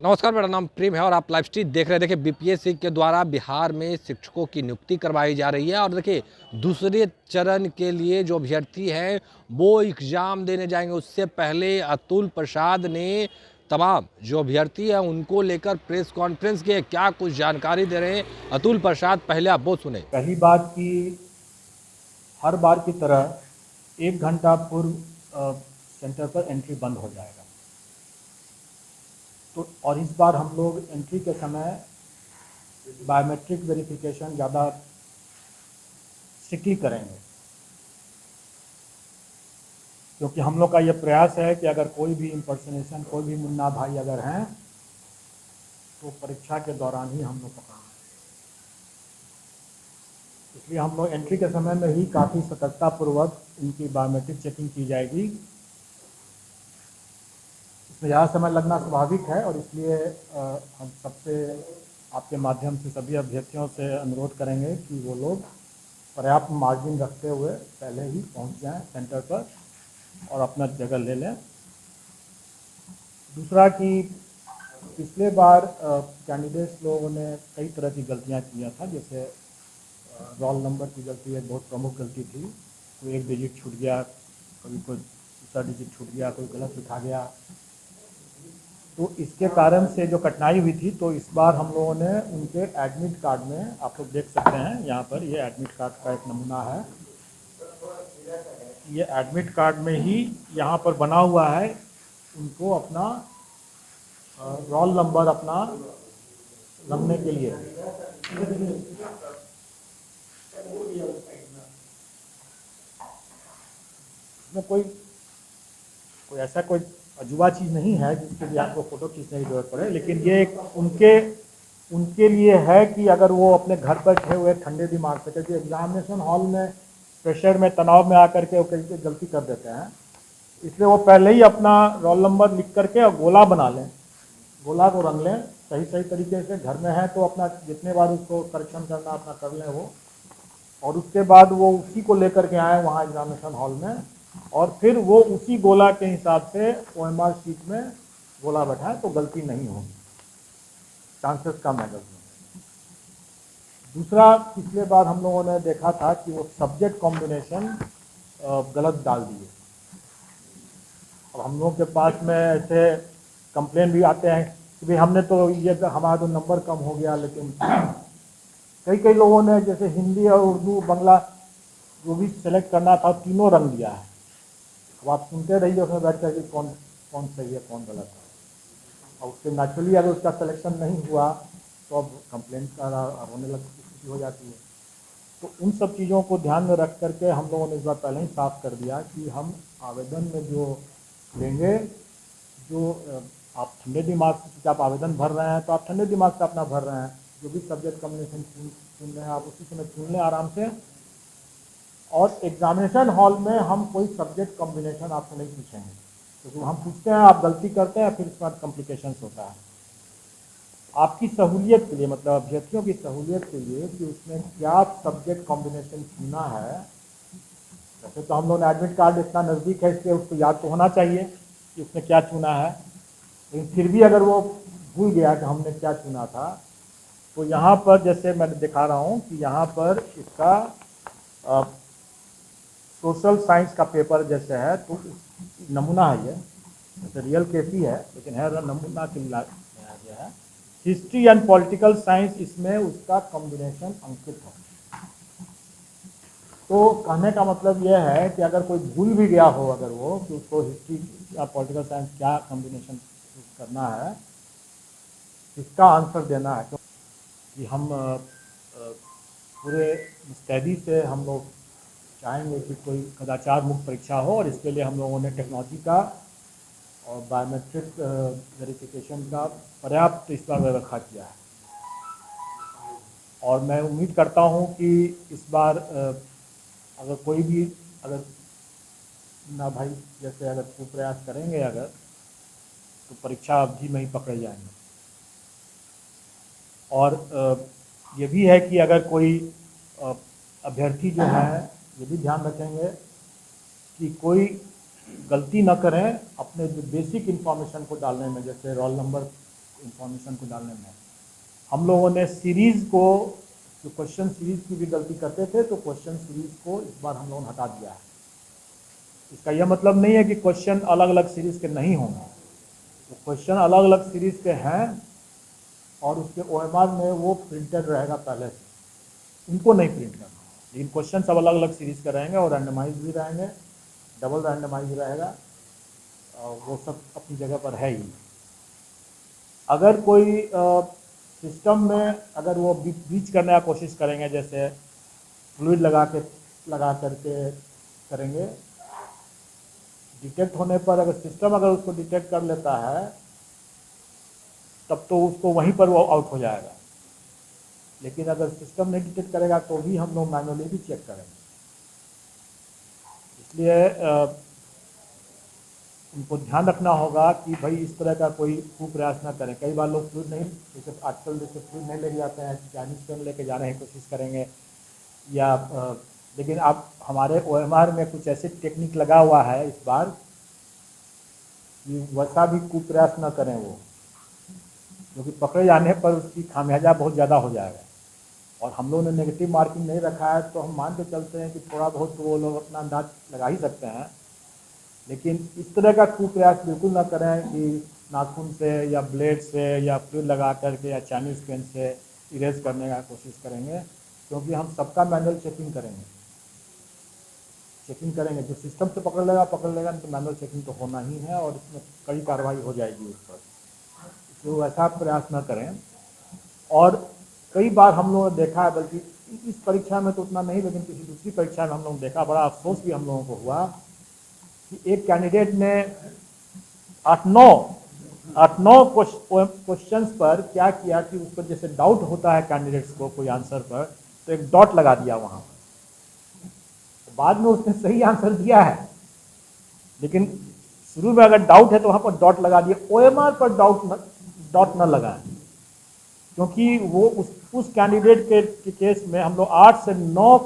नमस्कार, मेरा नाम प्रेम है और आप लाइव स्ट्रीम देख रहे हैं। देखिए, बीपीएससी के द्वारा बिहार में शिक्षकों की नियुक्ति करवाई जा रही है और देखिए दूसरे चरण के लिए जो अभ्यर्थी हैं वो एग्ज़ाम देने जाएंगे। उससे पहले अतुल प्रसाद ने तमाम जो अभ्यर्थी हैं उनको लेकर प्रेस कॉन्फ्रेंस की। क्या कुछ जानकारी दे रहे हैं अतुल प्रसाद, पहले आप वो सुने। पहली बात कि हर बार की तरह 1 घंटा पूर्व सेंटर पर एंट्री बंद हो जाएगा। तो और इस बार हम लोग एंट्री के समय बायोमेट्रिक वेरिफिकेशन ज़्यादा स्ट्रिक्टली करेंगे, क्योंकि हम लोग का ये प्रयास है कि अगर कोई भी इम्पर्सनेशन, कोई भी मुन्ना भाई अगर हैं तो परीक्षा के दौरान ही हम लोग पकड़ेंगे। इसलिए हम लोग एंट्री के समय में ही काफ़ी सतर्कतापूर्वक इनकी बायोमेट्रिक चेकिंग की जाएगी। इसमें ज़्यादा समय लगना स्वाभाविक है और इसलिए हम सबसे आपके माध्यम से सभी अभ्यर्थियों से अनुरोध करेंगे कि वो लोग पर्याप्त मार्जिन रखते हुए पहले ही पहुंच जाएं सेंटर पर और अपना जगह ले लें। दूसरा कि पिछले बार कैंडिडेट्स लोगों ने कई तरह की गलतियां किया था, जैसे रोल नंबर की गलती एक बहुत प्रमुख गलती थी। कोई एक डिजिट छूट गया, कभी कोई दूसरा डिजिट छूट गया, कोई गलत लिखा गया। तो इसके कारण से जो कठिनाई हुई थी, तो इस बार हम लोगों ने उनके एडमिट कार्ड में, आप लोग देख सकते हैं यहाँ पर, ये एडमिट कार्ड का एक नमूना है। ये एडमिट कार्ड में ही यहाँ पर बना हुआ है, उनको अपना रोल नंबर अपना रखने के लिए। इसमें कोई ऐसा कोई अजूबा चीज़ नहीं है जिसके लिए आपको फ़ोटो खींचने की जरूरत पड़े, लेकिन ये एक उनके लिए है कि अगर वो अपने घर पर बैठे हुए ठंडे दिमाग से, क्योंकि एग्जामिनेशन हॉल में प्रेशर में, तनाव में आकर के वो कहीं गलती कर देते हैं, इसलिए वो पहले ही अपना रोल नंबर लिख करके और गोला बना लें, गोला को रंग लें सही सही तरीके से। घर में है तो अपना जितने बार उसको करेक्शन करना अपना कर लें वो, और उसके बाद वो उसी को लेकर के आए वहाँ एग्जामिनेशन हॉल में, और फिर वो उसी गोला के हिसाब से OMR शीट में गोला बैठाएं तो गलती नहीं होगी, चांसेस कम है गलती। दूसरा, पिछले बार हम लोगों ने देखा था कि वो सब्जेक्ट कॉम्बिनेशन गलत डाल दिए। अब हम लोगों के पास में ऐसे कंप्लेन भी आते हैं कि भाई हमने तो ये हमारा तो नंबर कम हो गया, लेकिन कई लोगों ने जैसे हिंदी और उर्दू बांग्ला जो भी सेलेक्ट करना था तीनों रंग दिया है। अब आप सुनते रहिए उसमें बैठ कर कि कौन कौन सही है कौन गलत है, और उससे नेचुरली अगर उसका सिलेक्शन नहीं हुआ तो अब कंप्लेंट का होने लग स्थिति हो जाती है। तो उन सब चीज़ों को ध्यान में रख करके हम लोगों ने इस बार पहले ही साफ कर दिया कि हम आवेदन में जो लेंगे, जो आप ठंडे दिमाग से आप आवेदन भर रहे हैं तो आप ठंडे दिमाग से अपना भर रहे हैं, जो भी सब्जेक्ट कॉम्बिनेशन चुन रहे हैं आप उसी समय चुन लें आराम से। और एग्जामिनेशन हॉल में हम कोई सब्जेक्ट कॉम्बिनेशन आपसे नहीं पूछेंगे, क्योंकि हम पूछते हैं आप गलती करते हैं फिर इसके बाद कॉम्प्लिकेशंस होता है। आपकी सहूलियत के लिए, मतलब अभ्यर्थियों की सहूलियत के लिए कि उसमें क्या सब्जेक्ट कॉम्बिनेशन चुना है। वैसे तो हम लोग ने एडमिट कार्ड इतना नज़दीक है इसलिए उसको याद तो होना चाहिए कि उसने क्या चुना है, लेकिन फिर भी अगर वो भूल गया कि हमने क्या चुना था, तो यहाँ पर जैसे मैं दिखा रहा हूँ कि यहाँ पर इसका सोशल साइंस का पेपर जैसे है, तो नमूना है, ये जैसे रियल केस ही है लेकिन है नमूना के मिला गया है। हिस्ट्री एंड पॉलिटिकल साइंस, इसमें उसका कॉम्बिनेशन अंकित है। तो कहने का मतलब यह है कि अगर कोई भूल भी गया हो, अगर वो कि उसको हिस्ट्री या पॉलिटिकल साइंस क्या कॉम्बिनेशन करना है, इसका आंसर देना है, क्योंकि हम पूरे मुस्तैदी से हम लोग चाहेंगे कि कोई कदाचार मुक्त परीक्षा हो, और इसके लिए हम लोगों ने टेक्नोलॉजी का और बायोमेट्रिक वेरिफिकेशन का पर्याप्त इस बार व्यवस्था किया है। और मैं उम्मीद करता हूं कि इस बार अगर कोई भी अगर ना भाई जैसे अगर वो प्रयास करेंगे अगर, तो परीक्षा अवधि में ही पकड़े जाएंगे। और ये भी है कि अगर कोई अभ्यर्थी जो है, ये भी ध्यान रखेंगे कि कोई गलती न करें अपने जो बेसिक इन्फॉर्मेशन को डालने में, जैसे रोल नंबर इंफॉर्मेशन को डालने में। हम लोगों ने सीरीज़ को, जो क्वेश्चन सीरीज़ की भी गलती करते थे, तो क्वेश्चन सीरीज़ को इस बार हम लोगों ने हटा दिया है। इसका यह मतलब नहीं है कि क्वेश्चन अलग अलग सीरीज़ के नहीं होंगे, तो क्वेश्चन अलग अलग सीरीज़ के हैं और उसके OMR में वो प्रिंटेड रहेगा पहले से, उनको नहीं प्रिंट करना। लेकिन क्वेश्चन सब अलग अलग सीरीज़ के रहेंगे और रैंडमाइज भी रहेंगे, डबल रैंडमाइज रहेगा, और वो सब अपनी जगह पर है ही। अगर कोई सिस्टम में अगर वो ब्रीच करने का कोशिश करेंगे, जैसे फ्लूइड लगा करके करेंगे, डिटेक्ट होने पर अगर सिस्टम अगर उसको डिटेक्ट कर लेता है तब तो उसको वहीं पर वो आउट हो जाएगा। लेकिन अगर सिस्टम नहीं डिटेक्ट करेगा तो भी हम लोग मैनुअली भी चेक करेंगे। इसलिए उनको ध्यान रखना होगा कि भाई इस तरह का कोई कुप्रयास ना करें। कई बार लोग फ्लूइड नहीं, जैसे आजकल जैसे फ्लूइड नहीं लेके जाते हैं, चाइनीज पेन लेके जाने की कोशिश करेंगे, या लेकिन आप हमारे OMR में कुछ ऐसे टेक्निक लगा हुआ है इस बार कि वैसा भी कुप्रयास न करें वो, क्योंकि पकड़े जाने पर उसकी खामियाजा बहुत ज़्यादा हो जाएगा। और हम लोगों ने नेगेटिव मार्किंग नहीं रखा है, तो हम मान के चलते हैं कि थोड़ा बहुत तो वो लोग अपना अंदाज लगा ही सकते हैं। लेकिन इस तरह का कुप्रयास बिल्कुल ना करें कि नाखून से या ब्लेड से या फ्लूइड लगा करके या चाइनीज पेन से इरेज करने का कोशिश करेंगे, क्योंकि हम सबका मैनुअल चेकिंग करेंगे। जो सिस्टम से पकड़ लेगा नहीं तो मैनुअल चेकिंग तो होना ही है और इसमें कड़ी कार्रवाई हो जाएगी उस पर। तो ऐसा प्रयास न करें। और कई बार हम लोगों ने देखा है, बल्कि इस परीक्षा में तो उतना नहीं, लेकिन किसी दूसरी परीक्षा में हम लोगों ने देखा, बड़ा अफसोस भी हम लोगों को हुआ कि एक कैंडिडेट ने 8-9 क्वेश्चंस पर क्या किया कि उस पर जैसे डाउट होता है कैंडिडेट्स को कोई आंसर पर, तो एक डॉट लगा दिया वहाँ पर। बाद में उसने सही आंसर दिया है, लेकिन शुरू में अगर डाउट है तो वहाँ पर डॉट लगा दिया। OMR पर डॉट न लगाएं, क्योंकि वो उस कैंडिडेट के केस में हम लोग 8 से 9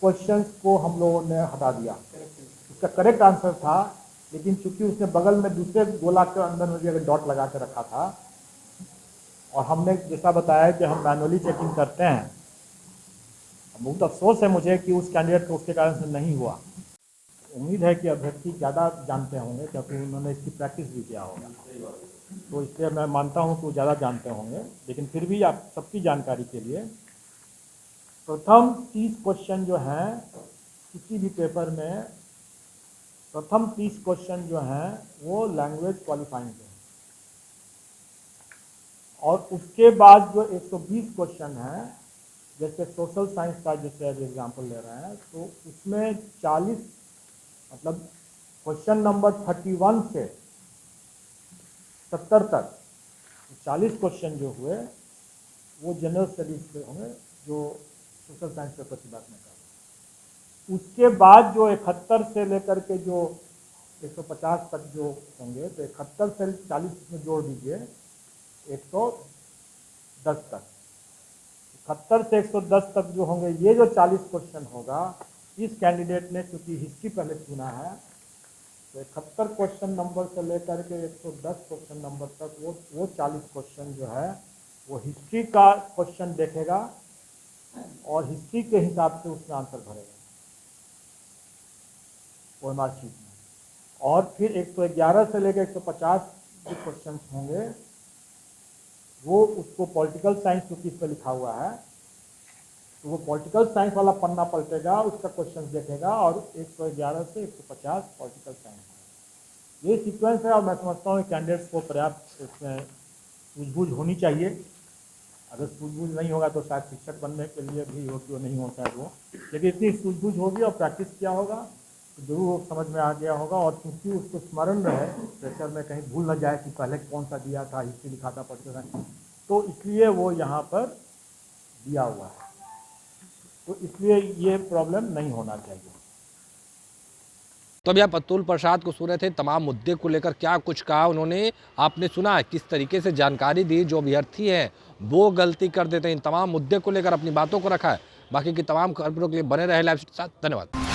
क्वेश्चंस को हम लोगों ने हटा दिया। उसका करेक्ट आंसर था, लेकिन चूंकि उसने बगल में दूसरे गोला के अंदर में भी अगर डॉट लगा के रखा था, और हमने जैसा बताया कि हम मैनुअली चेकिंग करते हैं, बहुत अफसोस है मुझे कि उस कैंडिडेट को उसके कारण से नहीं हुआ। उम्मीद है कि अभ्यर्थी ज़्यादा जानते होंगे, क्योंकि उन्होंने इसकी प्रैक्टिस भी किया होगा, तो इसलिए मैं मानता हूं कि वो ज़्यादा जानते होंगे। लेकिन फिर भी आप सबकी जानकारी के लिए प्रथम 30 क्वेश्चन जो हैं किसी भी पेपर में, प्रथम 30 क्वेश्चन जो हैं वो लैंग्वेज क्वालिफाइंग है, और उसके बाद जो 120 क्वेश्चन हैं, जैसे सोशल साइंस का जैसे एग्जाम्पल ले रहे हैं, तो उसमें 40 मतलब क्वेश्चन नंबर 31 से 70 तक 40 क्वेश्चन जो हुए वो जनरल स्टडीज के होंगे, जो सोशल साइंस पेपर की बात नहीं कर रहे। उसके बाद जो 71 से लेकर के जो 150 तक जो होंगे, तो 71 से 40 में जोड़ दीजिए 110 तक। 71 से 110 तक जो होंगे, ये जो 40 क्वेश्चन होगा, इस कैंडिडेट ने चूँकि हिस्ट्री पहले चुना है, तो 71 क्वेश्चन नंबर से लेकर के 110 क्वेश्चन नंबर तक वो 40 क्वेश्चन जो है वो हिस्ट्री का क्वेश्चन देखेगा और हिस्ट्री के हिसाब से उसमें आंसर भरेगा OMR शीट में। और फिर 111 से लेकर 150 जो क्वेश्चन होंगे वो उसको पॉलिटिकल साइंस, क्योंकि इस पर लिखा हुआ है, तो वो पॉलिटिकल साइंस वाला पन्ना पलटेगा, उसका क्वेश्चन देखेगा, और 111 से 150 पॉलिटिकल साइंस। ये सीक्वेंस है, और मैं समझता हूँ कैंडिडेट्स को पर्याप्त इसमें सूझबूझ होनी चाहिए। अगर सूझबूझ नहीं होगा तो शायद शिक्षक बनने के लिए भी हो कि वो नहीं हो शायद वो, लेकिन इतनी सूझबूझ होगी और प्रैक्टिस किया होगा तो जरूर वो समझ में आ गया होगा। और क्योंकि उसको स्मरण रहे, प्रेशर में कहीं भूल न जाए कि पहले कौन सा दिया था, हिस्ट्री लिखा था, पॉलिटिकल साइंस, तो इसलिए वो यहाँ पर दिया हुआ है। तो इसलिए ये प्रॉब्लम नहीं होना चाहिए। तो अभी आप अतुल प्रसाद को सुन रहे थे, तमाम मुद्दे को लेकर क्या कुछ कहा उन्होंने, आपने सुना किस तरीके से जानकारी दी। जो अभ्यर्थी हैं वो गलती कर देते हैं, इन तमाम मुद्दे को लेकर अपनी बातों को रखा है। बाकी की तमाम खबरों के लिए बने रहे लाइव के साथ। धन्यवाद।